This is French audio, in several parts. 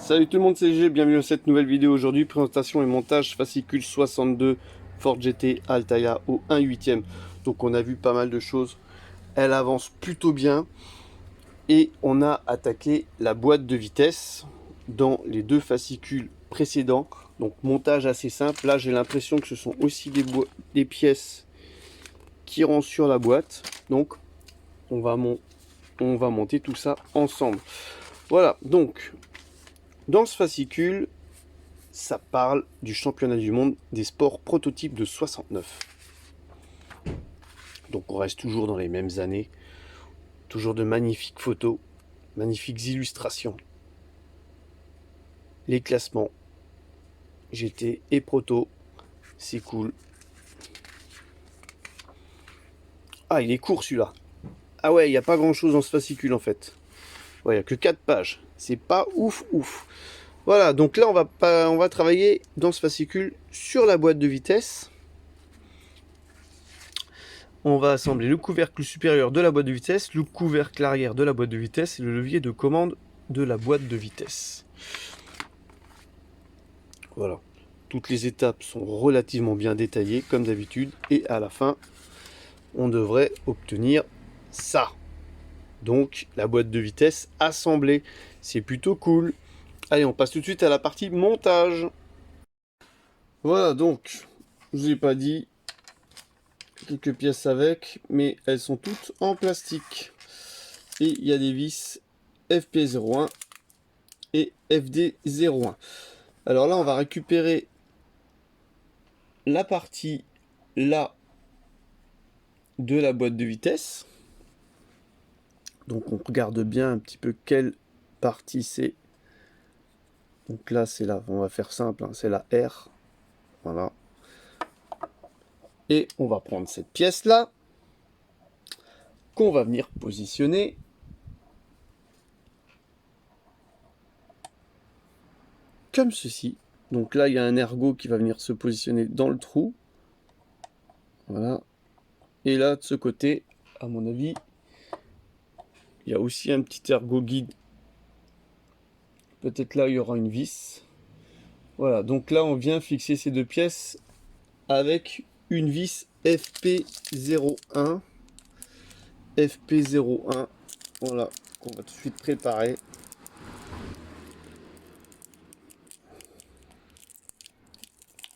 Salut tout le monde, c'est G, bienvenue dans cette nouvelle vidéo aujourd'hui. Présentation et montage fascicule 62 Ford GT Altaïa au 1/8e. Donc on a vu pas mal de choses, elle avance plutôt bien. Et on a attaqué la boîte de vitesse dans les deux fascicules précédents. Donc montage assez simple, là j'ai l'impression que ce sont aussi des pièces qui rentrent sur la boîte. Donc on va monter tout ça ensemble. Voilà, donc dans ce fascicule, ça parle du championnat du monde des sports prototypes de 69. Donc on reste toujours dans les mêmes années, toujours de magnifiques photos, magnifiques illustrations, les classements, GT et proto, c'est cool. Ah, il est court celui-là. Ah ouais, il n'y a pas grand chose dans ce fascicule en fait. Ouais, il n'y a que 4 pages, c'est pas ouf. Voilà, donc là on va travailler dans ce fascicule sur la boîte de vitesse. On va assembler le couvercle supérieur de la boîte de vitesse, le couvercle arrière de la boîte de vitesse et le levier de commande de la boîte de vitesse. Voilà. Toutes les étapes sont relativement bien détaillées comme d'habitude et à la fin, on devrait obtenir ça. Donc la boîte de vitesse assemblée, c'est plutôt cool. Allez, on passe tout de suite à la partie montage. Voilà, donc, je vous ai pas dit, quelques pièces avec, mais elles sont toutes en plastique. Et il y a des vis FP01 et FD01. Alors là, on va récupérer la partie là de la boîte de vitesse. Donc on regarde bien un petit peu quelle partie c'est. Donc là, c'est là, on va faire simple, hein, c'est la R. Voilà. Et on va prendre cette pièce-là, qu'on va venir positionner comme ceci. Donc là, il y a un ergot qui va venir se positionner dans le trou. Voilà. Et là, de ce côté, à mon avis, il y a aussi un petit ergot guide. Peut-être là, il y aura une vis. Voilà, donc là, on vient fixer ces deux pièces avec une vis FP01. FP01, voilà, qu'on va tout de suite préparer.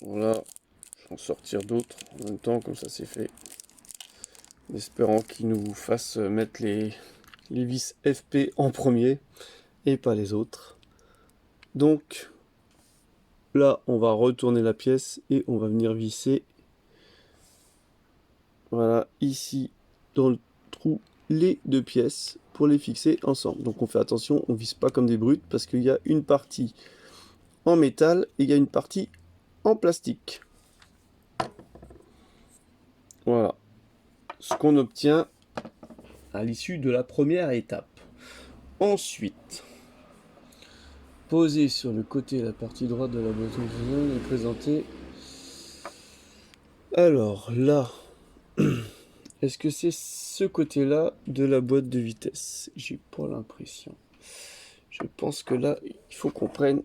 Voilà, je vais en sortir d'autres en même temps, comme ça c'est fait. En espérant qu'il nous fasse mettre les vis FP en premier et pas les autres. Donc là, on va retourner la pièce et on va venir visser, voilà, ici dans le trou, les deux pièces pour les fixer ensemble. Donc on fait attention, on vise pas comme des brutes parce qu'il y a une partie en métal et il y a une partie en plastique. Voilà ce qu'on obtient à l'issue de la première étape. Ensuite, poser sur le côté la partie droite de la boîte et présenter. Alors là, est-ce que c'est ce côté-là de la boîte de vitesse? J'ai pas l'impression. Je pense que là, il faut qu'on prenne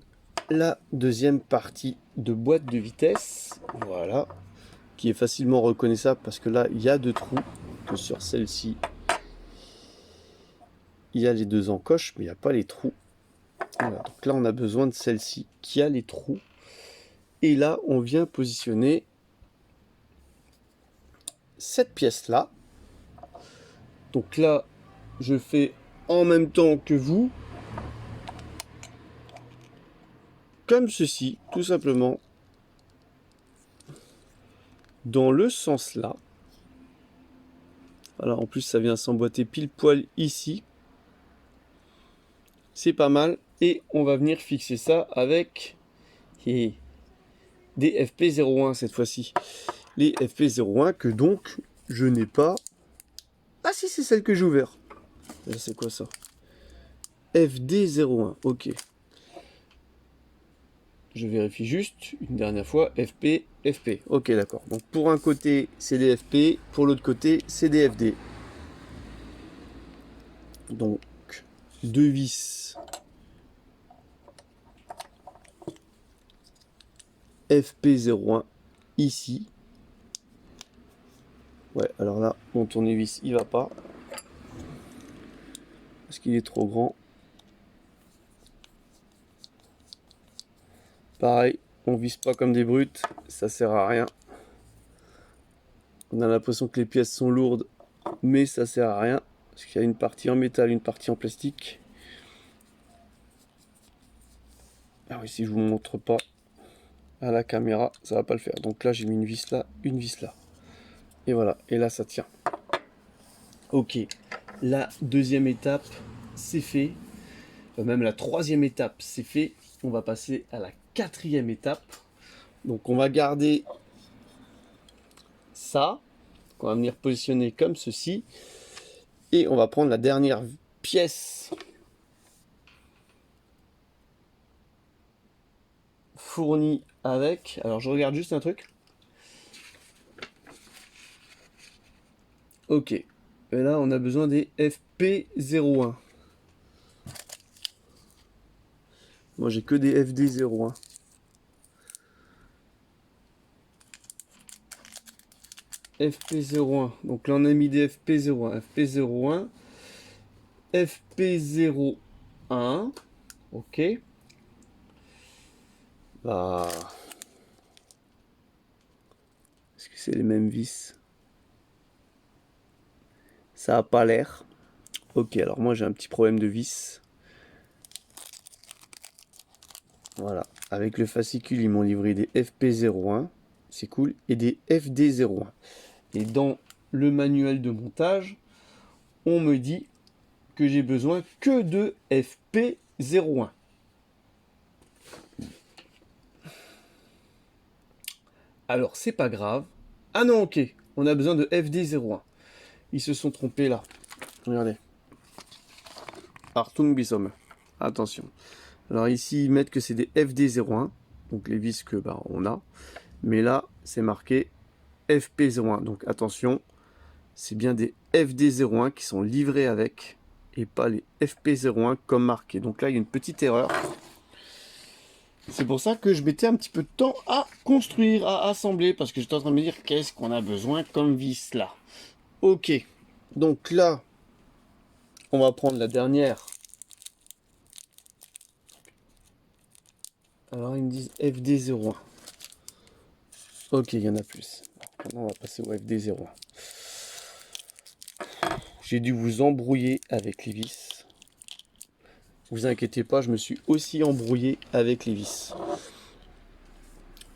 la deuxième partie de boîte de vitesse. Voilà. Qui est facilement reconnaissable parce que là, il y a deux trous. Que sur celle-ci, il y a les deux encoches, mais il n'y a pas les trous. Voilà. Donc là, on a besoin de celle-ci qui a les trous. Et là, on vient positionner cette pièce-là. Donc là, je fais en même temps que vous. Comme ceci, tout simplement. Dans le sens là. Voilà, en plus, ça vient s'emboîter pile poil ici. C'est pas mal. Et on va venir fixer ça avec des FP01 cette fois-ci. Les FP01 que donc je n'ai pas. Ah si, c'est celle que j'ai ouverte. C'est quoi ça? FD01, ok. Je vérifie juste une dernière fois. FP, FP. Ok, d'accord. Donc pour un côté, c'est des FP. Pour l'autre côté, c'est des FD. Donc, deux vis FP01 ici. Ouais, alors là, mon tournevis, il va pas. Parce qu'il est trop grand. Pareil, on visse pas comme des brutes, ça sert à rien. On a l'impression que les pièces sont lourdes, mais ça sert à rien. Parce qu'il y a une partie en métal, une partie en plastique. Ah oui, si je vous montre pas à la caméra, ça va pas le faire. Donc là, j'ai mis une vis là, une vis là. Et voilà, et là, ça tient. Ok, la deuxième étape, c'est fait. Même la troisième étape, c'est fait. On va passer à la quatrième étape. Donc on va garder ça, qu'on va venir positionner comme ceci. Et on va prendre la dernière pièce fournie avec. Alors je regarde juste un truc. Ok. Et là on a besoin des FP01. Moi j'ai que des FD01. FP01. Donc là on a mis des FP01. FP01. FP01. Ok. Bah. Est-ce que c'est les mêmes vis? Ça a pas l'air. Ok, alors moi j'ai un petit problème de vis. Voilà. Avec le fascicule, ils m'ont livré des FP01. C'est cool. Et des FD01. Et dans le manuel de montage, on me dit que j'ai besoin que de FP01. Alors c'est pas grave. Ah non, ok. On a besoin de FD01. Ils se sont trompés là. Regardez. Artung Bisom. Attention. Alors ici, ils mettent que c'est des FD01. Donc les vis que on a. Mais là, c'est marqué FP01. Donc attention. C'est bien des FD01 qui sont livrés avec. Et pas les FP01 comme marqué. Donc là, il y a une petite erreur. C'est pour ça que je mettais un petit peu de temps à construire, à assembler, parce que j'étais en train de me dire qu'est-ce qu'on a besoin comme vis là. Ok, donc là, on va prendre la dernière. Alors ils me disent FD01. Ok, il y en a plus. Maintenant, on va passer au FD01. J'ai dû vous embrouiller avec les vis. Vous inquiétez pas, je me suis aussi embrouillé avec les vis.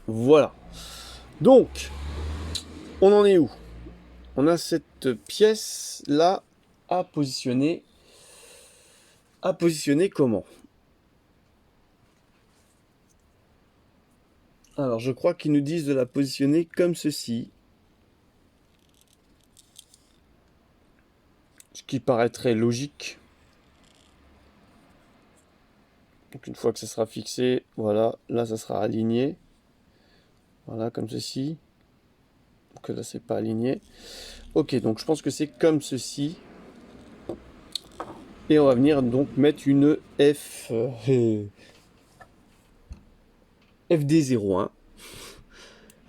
Voilà. Donc, on en est où? On a cette pièce là à positionner. À positionner comment? Alors je crois qu'ils nous disent de la positionner comme ceci. Ce qui paraîtrait logique. Donc une fois que ça sera fixé, voilà, là ça sera aligné. Voilà, comme ceci. Donc là c'est pas aligné. Ok, donc je pense que c'est comme ceci. Et on va venir donc mettre une FD01.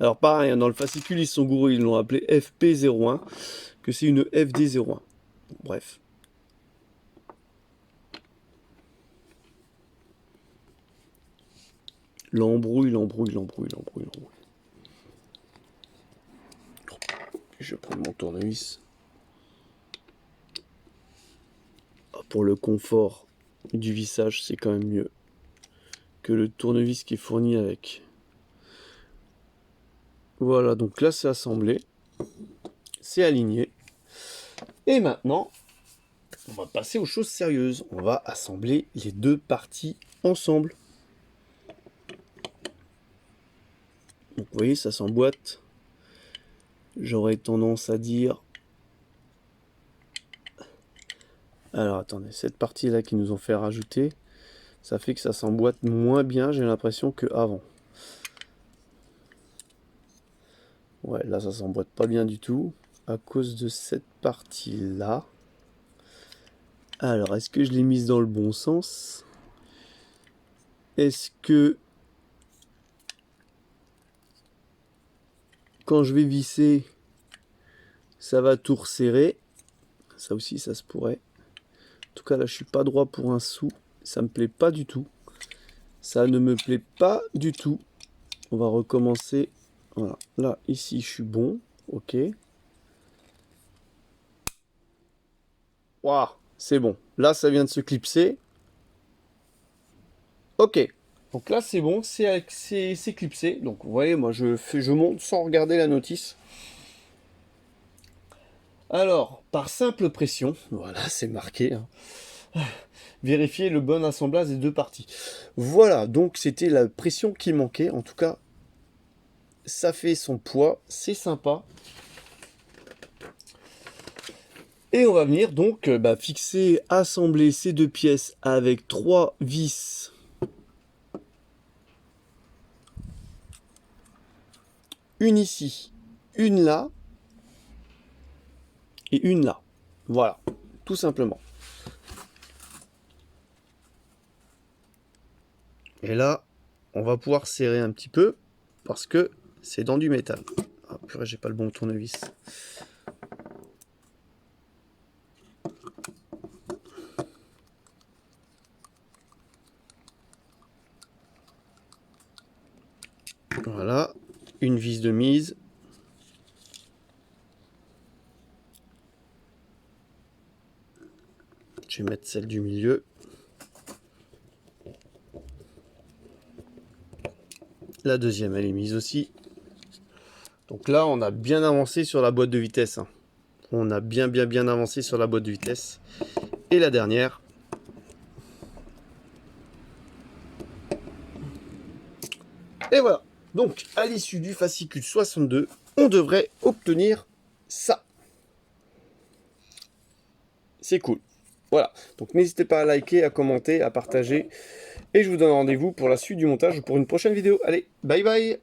Alors pareil, dans le fascicule ils sont gourous, ils l'ont appelé FP01, que c'est une FD01. Bref. L'embrouille. Je vais prendre mon tournevis. Pour le confort du vissage, c'est quand même mieux que le tournevis qui est fourni avec. Voilà, donc là c'est assemblé, c'est aligné. Et maintenant, on va passer aux choses sérieuses. On va assembler les deux parties ensemble. Donc vous voyez, ça s'emboîte. J'aurais tendance à dire... Alors attendez, cette partie-là qu'ils nous ont fait rajouter, ça fait que ça s'emboîte moins bien, j'ai l'impression, qu'avant. Ouais, là ça s'emboîte pas bien du tout, à cause de cette partie-là. Alors, est-ce que je l'ai mise dans le bon sens? Est-ce que quand je vais visser, ça va tout resserrer. Ça aussi, ça se pourrait. En tout cas, là, je suis pas droit pour un sou. Ça me plaît pas du tout. Ça ne me plaît pas du tout. On va recommencer. Voilà. Là, ici, je suis bon. Ok. Waouh, c'est bon. Là, ça vient de se clipser. Ok. Donc là, c'est bon. C'est clipsé. Donc, vous voyez, moi, je monte sans regarder la notice. Alors, par simple pression, voilà, c'est marqué, hein. Vérifier le bon assemblage des deux parties. Voilà, donc c'était la pression qui manquait. En tout cas, ça fait son poids, c'est sympa. Et on va venir donc fixer, assembler ces deux pièces avec 3 vis. Une ici, une là, et une là. Voilà, tout simplement. Et là, on va pouvoir serrer un petit peu, parce que c'est dans du métal. Ah purée, j'ai pas le bon tournevis. Voilà, une vis de mise. Je vais mettre celle du milieu. La deuxième, elle est mise aussi. Donc là, on a bien avancé sur la boîte de vitesse, hein. On a bien avancé sur la boîte de vitesse. Et la dernière. Et voilà. Donc, à l'issue du fascicule 62, on devrait obtenir ça. C'est cool. Voilà. Donc, n'hésitez pas à liker, à commenter, à partager. Et je vous donne rendez-vous pour la suite du montage ou pour une prochaine vidéo. Allez, bye bye!